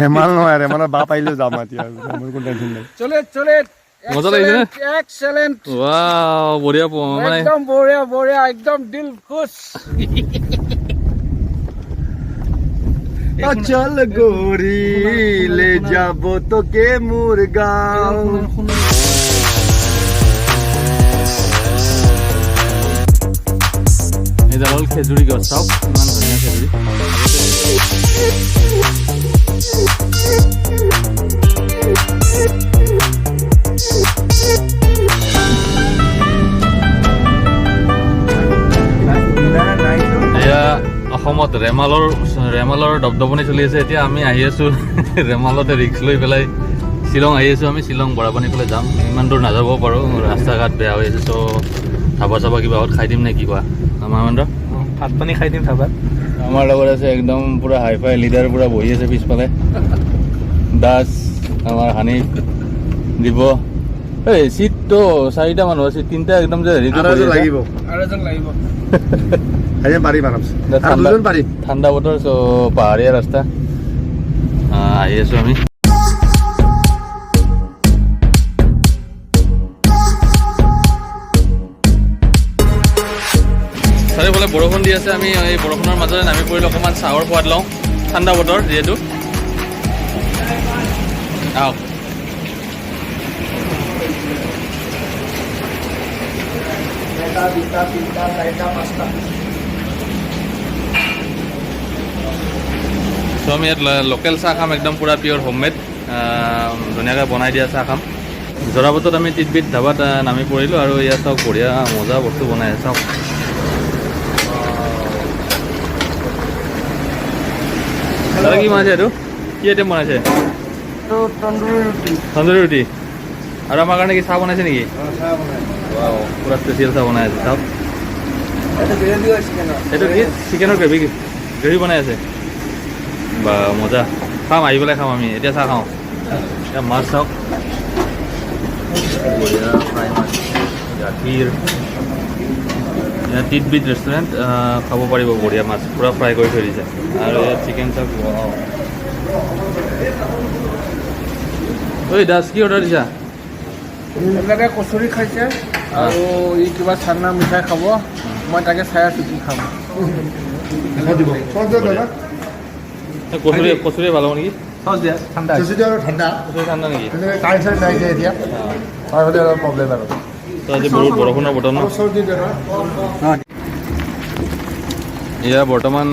Remal নহয়, ৰেমালৰ বাপ আহিলেও যাম এতিয়া, মোৰ কোনো টেনশ্যন নাই। চলে মজা লাগিছে নে? এক্সেলেন্ট, ৱাও বঢ়িয়া মানে একদম বঢ়িয়া, একদম দিল খুশ। চল গোৰি লে যাব তোকে মুৰগাঁও। এইডাল হ'ল খেজুৰি গছ, চাওক ইমান ধুনীয়া খেজুৰি। এয়া অসমত ৰেমালৰ দপদপনি চলি আছে। এতিয়া আমি আহি আছোঁ ৰেমালতে ৰিক্স লৈ পেলাই শ্বিলং আহি আছোঁ আমি। শ্বিলং বৰাপানী ফালে যাম, ইমান দূৰ নাযাব পাৰোঁ, ৰাস্তা ঘাট বেয়া হৈ আছে। চ' ধাবা চাবা কিবা আগত খাই দিম নে কি কোৱা মহেন্দ্ৰ? ভাত পানী খাই দিম ধাবাত। আমাৰ লগত আছে একদম পুৰা হাই ফাই লিডাৰ পুৰা বহি আছে পিছফালে। দাস, আমাৰ হানিফ, দিব। এই চিটটো 4টা মানুহ আছে, 3টা একদম যে হেৰি লাগিব আৰু এজন লাগিব। পাৰিম আৰামছে, ঠাণ্ডা বতৰ। চ' পাহাৰীয়া ৰাস্তা আহি আছোঁ আমি। চাৰিওফালে বৰষুণ দি আছে, আমি এই বৰষুণৰ মাজতে নামি পৰিলোঁ, অকণমান চাহৰ সোৱাদ লওঁ, ঠাণ্ডা বতৰ যিহেতু। আহক। চ' আমি ইয়াত লোকেল চাহ খাম, একদম পূৰা পিয়'ৰ হোমমেড, ধুনীয়াকৈ বনাই দিয়া চাহ খাম। জৰাবাটত আমি তিতবিত ধাবাত নামি পৰিলোঁ, আৰু ইয়াত চাওক বঢ়িয়া মজা বস্তু বনাই আছে, চাওক। দাদা কি বনাইছে এইটো? কি আইটেম বনাইছে? তন্দুৰী ৰুটি। আৰু আমাৰ কাৰণে কি চাহ বনাইছে নেকি? ৱাও, পুৰা স্পেচিয়েল চাহ বনাই আছে, চাওক। এইটো কি চিকেনৰ গ্ৰেভি বনাই আছে? বা মজা, খাম, আহি পেলাই খাম আমি। এতিয়া চাহ খাওঁ। এতিয়া মাছ চাওক, বঢ়িয়া ফ্ৰাই মাছ, গাখীৰ। তিতবিত ৰেষ্টুৰেণ্ট, খাব পাৰিব বঢ়িয়া মাছ, পূৰা ফ্ৰাই কৰি থৈ দিছে। আৰু ইয়াত চিকেন চাওক। ঐ দাস, কি অৰ্ডাৰ দিছা? এইবিলাকে কচুৰি খাইছে আৰু ই কিবা চানা মিঠাই খাব, মই তাকে চাই আছোঁ কি খাম। কচুৰি ভাল হ'ব নেকি? ঠাণ্ডা ঠাণ্ডা নেকি? কাৰেণ্ট নাই যে এতিয়া, অলপ প্ৰব্লেম আৰু। তো আজি বহুত বৰষুণৰ বতৰ ন? এয়া বৰ্তমান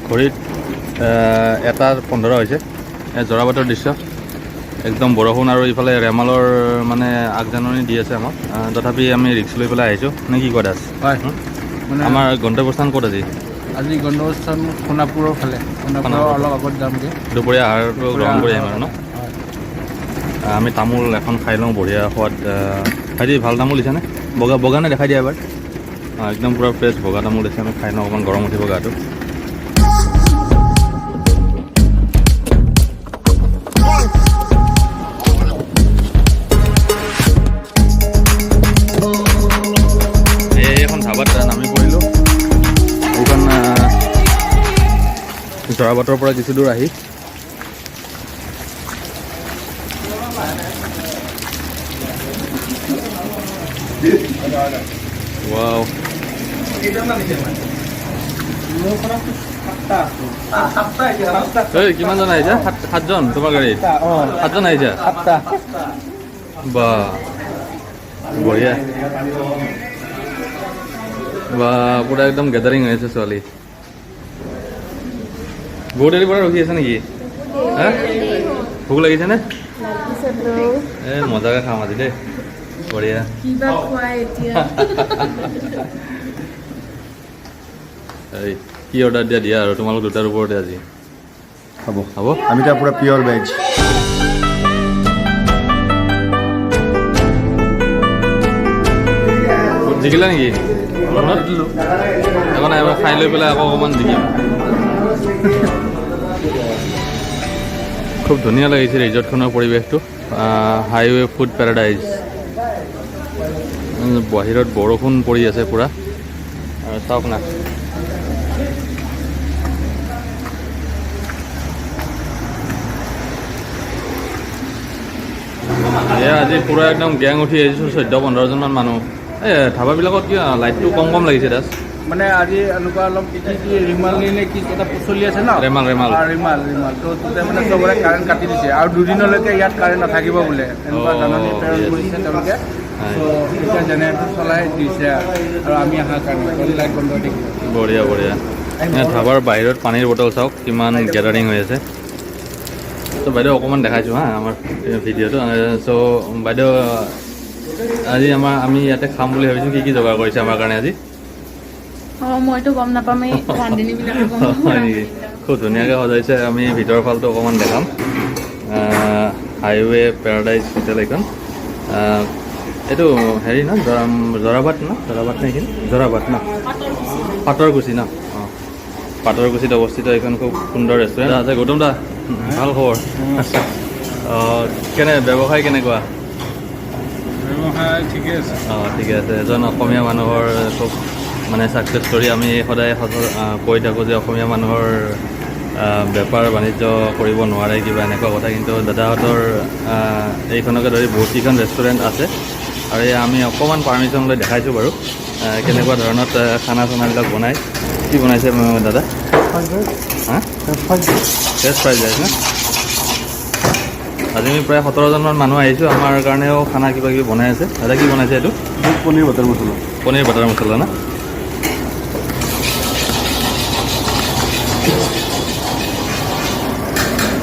ঘড়ীত 1:15 হৈছে। জৰাবাটৰ দৃশ্য, একদম বৰষুণ, আৰু ইফালে ৰেমালৰ মানে আগজাননী দি আছে আমাক। তথাপি আমি ৰিক্স লৈ পেলাই আহিছোঁ, নে কি কয় দাস? হয়, আমাৰ গন্তব্যস্থান ক'ত আজি? আজি গন্তব্যস্থান সোণাপুৰৰ ফালে, সোণাপুৰৰ অলপ আগত যামগৈ। দুপৰীয়া আহাৰটো গ্ৰহণ কৰি আহিম আৰু ন? আমি তামোল এখন খাই লওঁ, বঢ়িয়া সোৱাদ। ভাইটি ভাল তামোল দিছেনে? বগা নে দেখাই দিয়া এবাৰ। একদম পূৰা ফ্ৰেছ বগা তামোল দিছে, আমি খাই লওঁ, অকণমান গৰম উঠিব গাটো। এইখন ধাবাত নামি পৰিলোঁ। এইখন জৰাবাটৰ পৰা কিছু দূৰ আহি ৱাও, কিমানজন আহিছা? 7জন তোমাৰ গাড়ীত? 7জন আহিছা? বা বঢ়িয়া, বা পুৰা একদম গেদাৰিং হৈ আছে ছোৱালী। বহুত দেৰিৰ পৰা ৰখি আছে নেকি? হা, ভোক লাগিছেনে? মজাকৈ খাম আজি দেই, বঢ়িয়া। কি অৰ্ডাৰ দিয়া আৰু তোমালোক দুটাৰ ওপৰতে আজি হ'ব। আমি এতিয়া পুৰা পিয়'ৰ ভেজ। জিকিলা নেকি? এখন এবাৰ খাই লৈ পেলাই আকৌ অকণমান জিকিম। খুব ধুনীয়া লাগিছে ৰিজৰ্টখনৰ পৰিৱেশটো, হাইৱে ফুড পেৰাডাইজ। বাহিৰত বৰষুণ পৰি আছে পূৰা, আৰু চাওক না, এয়া আজি পুৰা একদম গেং উঠি আহিছোঁ 14-15জনমান মানুহ। এই ধাবাবিলাকত কি লাইটটো কম কম লাগিছে দাস। মানে আজি এনেকুৱা অলপ কি ৰিমালি নে কি এটা চলি আছে ন, ৰেমাল ৰিমাল তো তাতে মানে চবৰে কাৰেণ্ট কাটি দিছে আৰু দুদিনলৈকে ইয়াত কাৰেণ্ট নাথাকিব বোলে, এনেকুৱা জাননী প্ৰেৰণ কৰিছে তেওঁলোকে। এতিয়া জেনেৰেটৰ চলাই দিছে আৰু আমি অহাৰ কাৰণে লাইট বন্ধ দি বঢ়িয়া বঢ়িয়া। ধাবাৰ বাহিৰত পানীৰ বটল চাওক কিমান গেডাৰিং হৈ আছে। ত' বাইদেউ অকণমান দেখাইছোঁ হা আমাৰ ভিডিঅ'টো। চ' বাইদেউ আজি আমি ইয়াতে খাম বুলি ভাবিছোঁ, কি যোগাৰ কৰিছে আমাৰ কাৰণে আজি? মইতো গম নাপাম, এই ৰান্ধনীবিলাকে গম হয় নেকি? খুব ধুনীয়াকৈ সজাইছে। আমি ভিতৰৰ ফালটো অকণমান দেখাম। হাইৱে পেৰাডাইজ হোটেল এইখন। এইটো হেৰি ন, জৰাবাট ন, জৰাবাট নে এইখিনি? জৰাবাট ন, পাটৰকুচি ন? অঁ, পাটৰকুচিত অৱস্থিত এইখন খুব সুন্দৰ ৰেষ্টুৰেণ্ট আছে। গৌতম দা, ভাল খবৰ? ব্যৱসায় কেনেকুৱা? ব্যৱসায় ঠিকে আছে। অঁ, ঠিকে আছে। এজন অসমীয়া মানুহৰ খুব মানে ছাকচেছ ষ্টৰী। আমি সদায় কৈ থাকোঁ যে অসমীয়া মানুহৰ বেপাৰ বাণিজ্য কৰিব নোৱাৰে কিবা এনেকুৱা কথা, কিন্তু দাদাহঁতৰ এইখনকে ধৰি বহুতকেইখন ৰেষ্টুৰেণ্ট আছে। আৰু এই আমি অকণমান পাৰ্মিশ্যন লৈ দেখাইছোঁ বাৰু কেনেকুৱা ধৰণত খানা চানাবিলাক বনায়। কি বনাইছে দাদা? হা, ভেজ ফ্ৰাইড ৰাইচ ন? আজি আমি প্ৰায় 17জনমান মানুহ আহিছোঁ। আমাৰ কাৰণেও খানা কিবা কিবি বনাই আছে। দাদা কি বনাইছে এইটো? পনীৰ বাটাৰ মছলা। পনীৰ বাটাৰ মছলা না?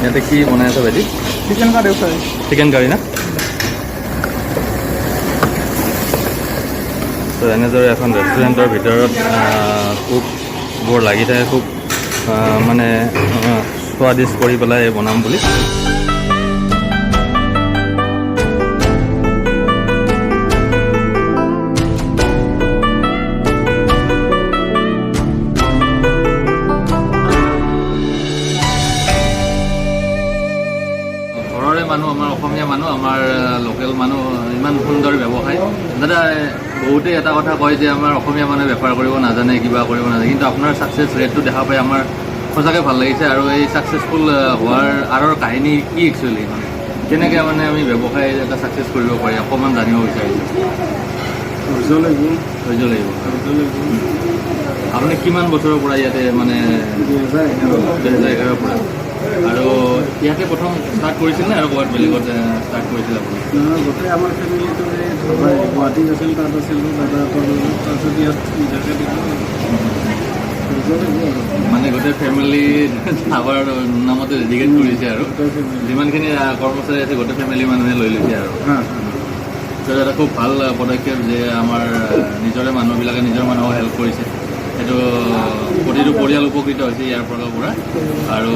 ইয়াতে কি বনাই আছে ভাইটি? Chicken curry fry. Chicken curry না? তো এনেদৰে এখন ৰেষ্টুৰেণ্টৰ ভিতৰত কুকবোৰ লাগি থাকে, খুব মানে স্বাদিষ্ট কৰি পেলাই বনাম বুলি। মানুহ, আমাৰ অসমীয়া মানুহ, আমাৰ লোকেল মানুহ, ইমান সুন্দৰ ব্যৱসায়। দাদা, বহুতেই এটা কথা কয় যে আমাৰ অসমীয়া মানুহে বেপাৰ কৰিব নাজানে, কিবা কৰিব নাজানে, কিন্তু আপোনাৰ ছাকচেছ ৰেটটো দেখা পাই আমাৰ সঁচাকৈ ভাল লাগিছে। আৰু এই ছাকচেছফুল হোৱাৰ আঁৰৰ কাহিনী কি একচুৱেলি, মানে কেনেকৈ মানে আমি ব্যৱসায় এটা ছাকচেছ কৰিব পাৰি অকণমান জানিব বিচাৰিছোঁ। ধৈৰ্য লাগিব। আপুনি কিমান বছৰৰ পৰা ইয়াতে মানে? 2011 পৰা। আৰু ইয়াতে প্ৰথম ষ্টাৰ্ট কৰিছিল নে আৰু ক'ৰবাত বেলেগত ষ্টাৰ্ট কৰিছিল আপুনি? গোটেই আমাৰ ফেমিলিটো গুৱাহাটীত আছিল, তাত আছিলোঁ দাদাহঁতৰ লগত, তাৰপিছত ইয়াত মানে গোটেই ফেমিলি ধাবাৰ নামতে ডেডিকেট কৰিছে আৰু যিমানখিনি কৰ্মচাৰী আছে গোটেই ফেমিলি মানুহে লৈ লৈছে আৰু। এটা খুব ভাল পদক্ষেপ যে আমাৰ নিজৰে মানুহবিলাকে নিজৰ মানুহক হেল্প কৰিছে। সেইটো প্ৰতিটো পৰিয়াল উপকৃত হৈছে ইয়াৰ পৰা আৰু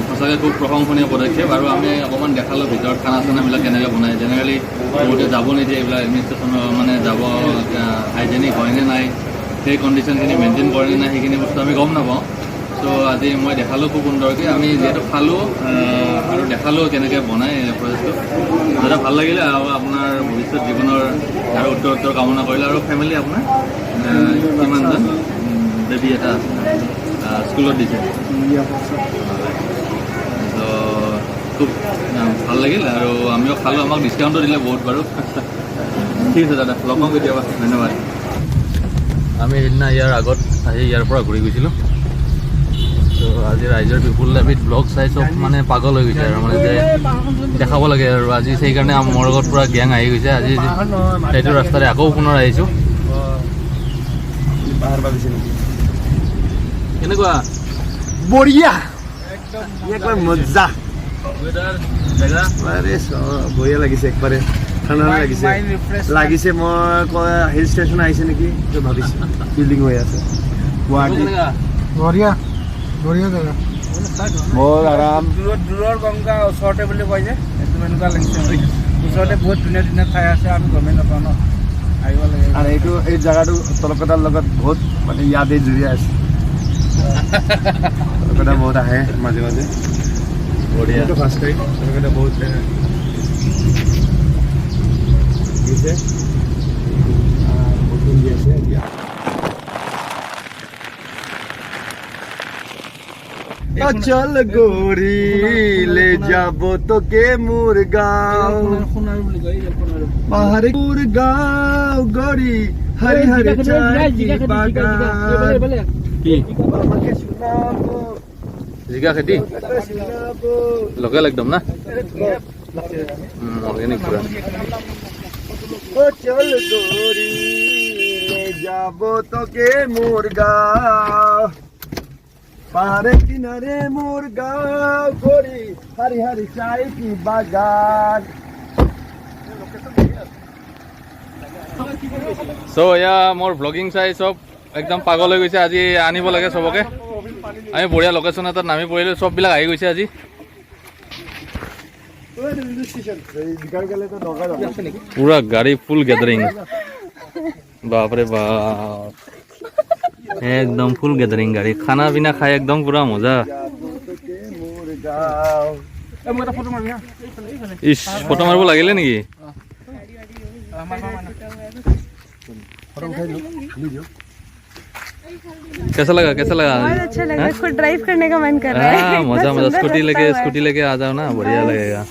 সঁচাকৈ খুব প্ৰশংসনীয় পদক্ষেপ। আৰু আমি অকণমান দেখালোঁ ভিতৰত খানা চানাবিলাক কেনেকৈ বনায়। জেনেৰেলি বহুতে যাব নিদিয়ে, এইবিলাক এডমিনিষ্ট্ৰেশ্যনৰ মানে যাব হাইজেনিক হয়নে নাই, সেই কণ্ডিশ্যনখিনি মেইনটেইন কৰে নে নাই, সেইখিনি বস্তু আমি গম নাপাওঁ। ত' আজি মই দেখালোঁ খুব সুন্দৰকৈ। আমি যিহেতু খালোঁ আৰু দেখালোঁ কেনেকৈ বনায় প্ৰচেছটো, দাদা ভাল লাগিলে। আৰু আপোনাৰ ভৱিষ্যত জীৱনৰ আৰু উত্তৰ কামনা কৰিলে। আৰু ফেমিলি আপোনাৰ কিমানজন? বেবী এটা স্কুলত দিছে। তো খুব ভাল লাগিল আৰু আমিও খালোঁ, আমাক ডিছকাউণ্টো দিলে বহুত বাৰু। ঠিক আছে দাদা, লগ পাম কেতিয়াবা। ধন্যবাদ। আমি সেইদিনা ইয়াৰ আগত আহি ইয়াৰ পৰা ঘূৰি গৈছিলোঁ। তো আজি ৰাইজৰ বিপুল এবিধ ব্লগ চাই চব মানে পাগল হৈ গৈছে আৰু মানে যে দেখাব লাগে। আৰু আজি সেইকাৰণে মোৰ লগত পূৰা গেং আহি গৈছে। আজি সেইটো ৰাস্তাৰে আকৌ পুনৰ আহিছোঁ। কেনেকুৱা? বঢ়িয়া, একবাৰ মজা। বঢ়িয়া লাগিছে, একবাৰে ঠাণ্ডা লাগিছে। মই হিল ষ্টেচন আহিছে নেকি ভাবিছোঁ, ফিল্ডিং হৈ আছে গুৱাহাটী। বঢ়িয়া বঢ়িয়া জেগা, বৰ আৰাম। দূৰৰ গংগা ওচৰতে বুলি কয় যে, একদম এনেকুৱা লাগিছে। ওচৰতে বহুত ধুনীয়া ধুনীয়া ঠাই আছে, আমি গমেই নাপাওঁ ন, আহিব লাগে। আৰু এই জেগাটো কলকাতাৰ লগত বহুত মানে ইয়াদেই জড়িত আছে। কলকাতা বহুত আহে মাজে মাজে। বঢ়িয়া। ফাৰ্ষ্ট টাইম কলকাতা বহুত বৰষুণ দি আছে এতিয়া। চল গোৰি লে যাবো তোকে মোর গাঁও পাহাড়ে মোর গাঁও গড়ি হরি হরি চাই বাগান কি আমাকে শোনাবো জিকা খেতি শোনাবো লোকেল একদম না অর্গেনিক পুরা ও চল গোরি লে যাবো তোকে মোর গাঁও পাহাড়ে কিনারে মোর গাঁও গড়ি হরি হরি চাই কি বাগান চ' এয়া মোৰ ব্লগিং চাই চব একদম পাগল হৈ গৈছে আজি আনিব লাগে চবকে আমি বঢ়িয়া লোকেশ্যন এটাত নামি পৰিলোঁ চববিলাক আহি গৈছে আজি পুৰা গাড়ী ফুল গেদাৰিং বাপৰে বাপ একদম ফুল গেদাৰিং গাড়ী খানা পিনা খাই একদম পুৰা মজা ইছ ফটো মাৰিব লাগিলে নেকি कैसा लगा बहुत अच्छा लगा खुद ड्राइव करने का मन कर रहा है हाँ, मजा मजा स्कूटी लेके आ जाओ ना बढ़िया लगेगा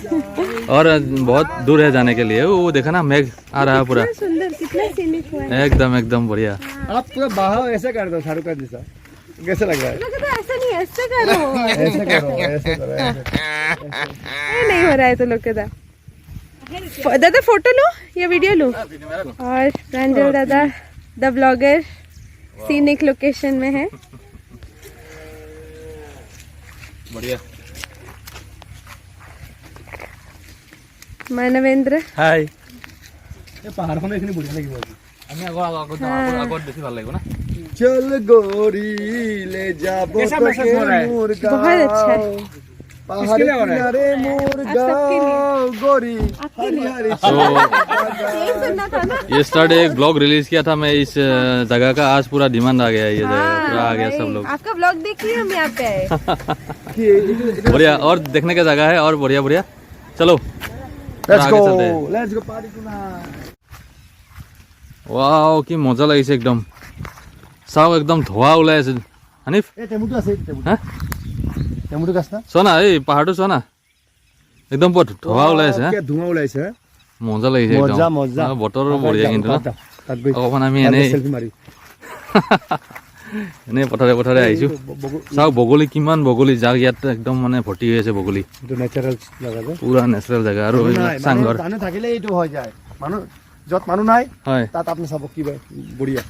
और बहुत दूर है जाने के लिए वो देखा ना मेघ आ रहा है पूरा सुंदर कितना सीनिक हुआ है एकदम एकदम बढ़िया आप पूरा बाहर ऐसा कर दो शाहरुख खान जैसा कैसा लग रहा है ऐसा नहीं ऐसे करो ऐसा करो ऐसे करो नहीं हो रहा है तो लोग के दादा फोटो लो या वीडियो लो और प्रांजल दादा द ब्लॉगर सीनिक लोकेशन में है बढ़िया मानवेंद्र हाय ये पहाड़ को देखने बढ़िया लगी बहुत আমি আগত বেছি ভাল লাগিব না चल गोरी ले जाबो कैसा तो मैसेज हो रहा है? मोर बहुत अच्छा है पहाड़ लिए हो रहा है? किनारे मोर आप सबके लिए। गाँव गोरी हरी हरी तो यही सुनना था ना ये स्टार्ट एक ब्लॉग रिलीज किया था मैं इस जगह का आज पूरा डिमांड आ गया है ये जगह पूरा आ गया सब लोग आपका ब्लॉग देखिए हम यहाँ पे आए बढ़िया और देखने का जगह है और बढ़िया बढ़िया चलो लेट्स आगे चलते हैं। गो पार्टी टुनाइट वाओ কি মজা লাগিছে একদম চাও একদম ধোঁৱা ওলাই আছে হানিফ ए टेमुटो আছে टेमुटो হা टेमुटो गाছ ना চোৱা না এই পাহাৰটো চোৱা না একদম পুৰা ধোঁৱা ওলাই আছে হা के धुआं ওলাইছে মজা লাগিছে একদম মজা মজা বতৰ বঢ়িয়া কিন্তু না তাত গৈ অকমান আমি এনেই সেলফি মাৰি এনেই পথাৰে আহিছোঁ চাওক বগলী কিমান বগলী যাক ইয়াত একদম মানে ভৰ্তি হৈ আছে বগলী এইটো নেচাৰেল জাগা যে পুৰা নেচাৰেল জেগা আৰু এইবিলাক চাংঘৰ মানুহ থাকিলে এইটো হৈ যায় মানুহ য'ত মানুহ নাই হয় তাত আপুনি চাব কি বঢ়িয়া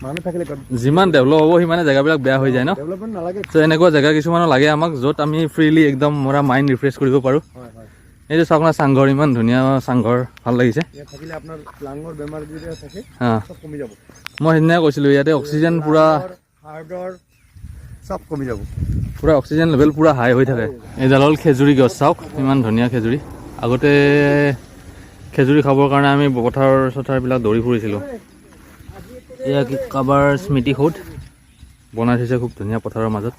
মানুহ থাকিলে যিমান ডেভেলপ হ'ব সিমানে জেগাবিলাক বেয়া হৈ যায় ন ডেভেলপমেণ্ট নালাগে ত' এনেকুৱা জেগা কিছুমানো লাগে আমাক য'ত আমি ফ্ৰীলি একদম মোৰা মাইণ্ড ৰিফ্ৰেছ কৰিব পাৰোঁ হয় হয় এই যে চাওক না চাংঘৰ ইমান ধুনীয়া চাংঘৰ ভাল লাগিছে ইয়াত থাকিলে আপোনাৰ লাঙৰ বেমাৰ যদি থাকে হা চব কমি যাব মই সেইদিনাই কৈছিলোঁ ইয়াতে অক্সিজেন পুৰা হাৰ্টৰ চব কমি যাব পুৰা অক্সিজেন লেভেল পুৰা হাই হৈ থাকে এইডাল হ'ল খেজুৰি গছ চাওক ইমান ধুনীয়া খেজুৰি আগতে খেজুৰি খাবৰ কাৰণে আমি পথাৰ চথাৰবিলাক দৌৰি ফুৰিছিলোঁ এয়া কি কাৰোবাৰ স্মৃতিসৌধ বনাই থৈছে খুব ধুনীয়া পথাৰৰ মাজত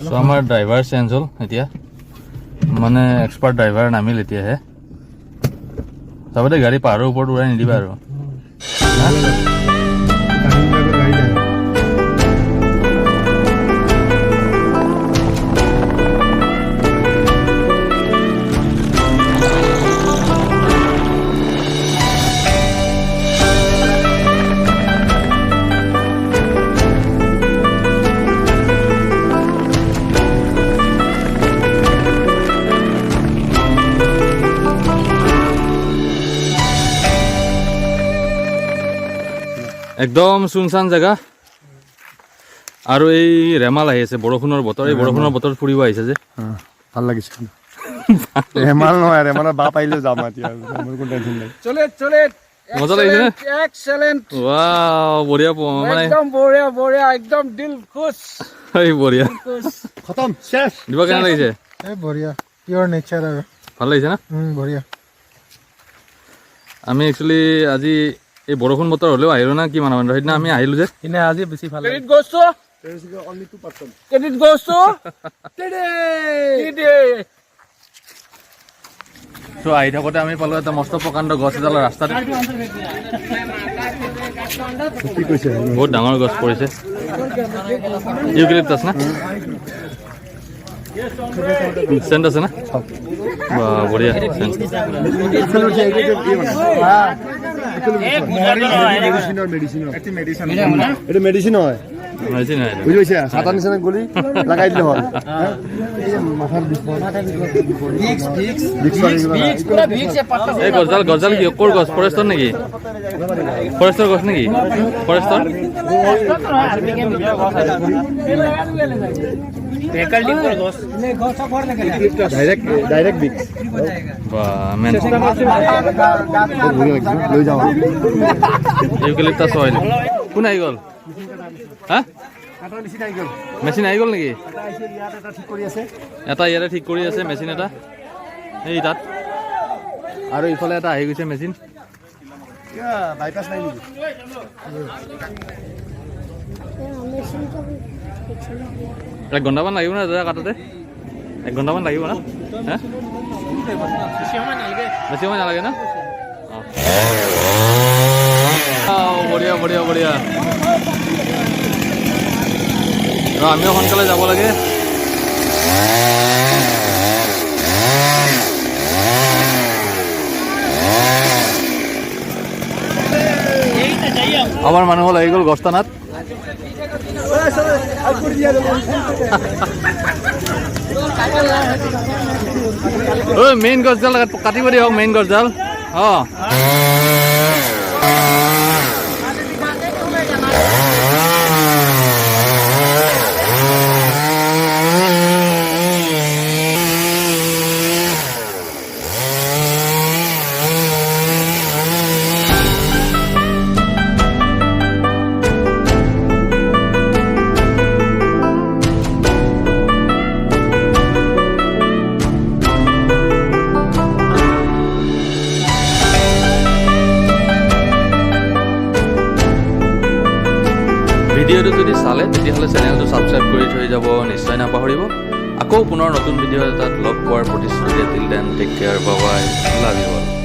চ' আমাৰ ড্ৰাইভাৰ চেঞ্জ হ'ল এতিয়া মানে এক্সপাৰ্ট ড্ৰাইভাৰ নামিল এতিয়াহে চাবতে গাড়ী পাহাৰৰ ওপৰত উৰাই নিদিবা আৰু একদম চুনচান জেগা আৰু এই ৰেমাল আহি আছে বৰষুণৰ বতৰ এই বৰষুণৰ বতৰত ফুৰিব আহিছে যে ভাল লাগিছে ৰেমাল নহয় ৰেমালৰ বাপ আহিলেও যাম এতিয়া মোৰ কোনো টেনশ্যন নাই চলে মজা লাগিছে নে এক্সেলেন্ট ৱাও বঢ়িয়া মানে একদম বঢ়িয়া বঢ়িয়া একদম দিল খুশ এই বঢ়িয়া খতম শেষ দিবা কেনে লাগিছে এই বঢ়িয়া পিয়ৰ নেচাৰ আৰু ভাল লাগিছে না বঢ়িয়া আমি একচুৱেলি আজি এই বৰষুণ বতৰ হ'লেও আহিলোঁ না কি মানুহ সেইদিনা আমি আহিলোঁ যে এনে আজি বেছি ভাল credit goes to only 2% credit goes to টিডে চ' আহি থাকোঁতে আমি পালোঁ এটা মস্ত প্ৰকাণ্ড গছ এডাল ৰাস্তাত কি কৈছে বহুত ডাঙৰ গছ পৰিছে ইউকেলিপ্টাছ না চেণ্ট আছে না বা বঢ়িয়া চেণ্ট এইটো মেডিচিন হয় মেডিচিন নাই বুঝি পাইছা হাতাৰ নিচিনা গলি লগাই দিলে হ'ল মাথাৰ এই গছডাল গছডাল কি ক'ৰ গছ ফৰেষ্টৰ নেকি ফৰেষ্টৰ গছ নেকি ফৰেষ্টৰ ডাইৰেক্ট বিক্স বা মেন লৈ যাওঁ ইউকেলিপ্টাছ অইল কোন আহি গ'ল হা মেচিন আহি গ'ল নেকি এটা ইয়াতে ঠিক কৰি আছে মেচিন এটা এই তাত আৰু ইফালে এটা আহি গৈছে মেচিন বাইপাছ নাই নেকি এক ঘণ্টামান লাগিব না দাদা কাটোতে এক ঘণ্টামান লাগিব না হা বেছি সময় নালাগে না বঢ়িয়া বঢ়িয়া বঢ়িয়া আমিও সোনকালে যাব লাগে আমাৰ মানুহ লাগি গ'ল গছটানাত মেইন গছডাল কাটিব দিয়ক মেইন গছডাল অঁ ভিডিঅ'টো যদি চালে তেতিয়াহ'লে চেনেলটো ছাবস্ক্ৰাইব কৰি থৈ যাব নিশ্চয় নাপাহৰিব আকৌ পুনৰ নতুন ভিডিঅ' এটাত লগ পোৱাৰ প্ৰতিশ্ৰুতি till then take care bye bye love you all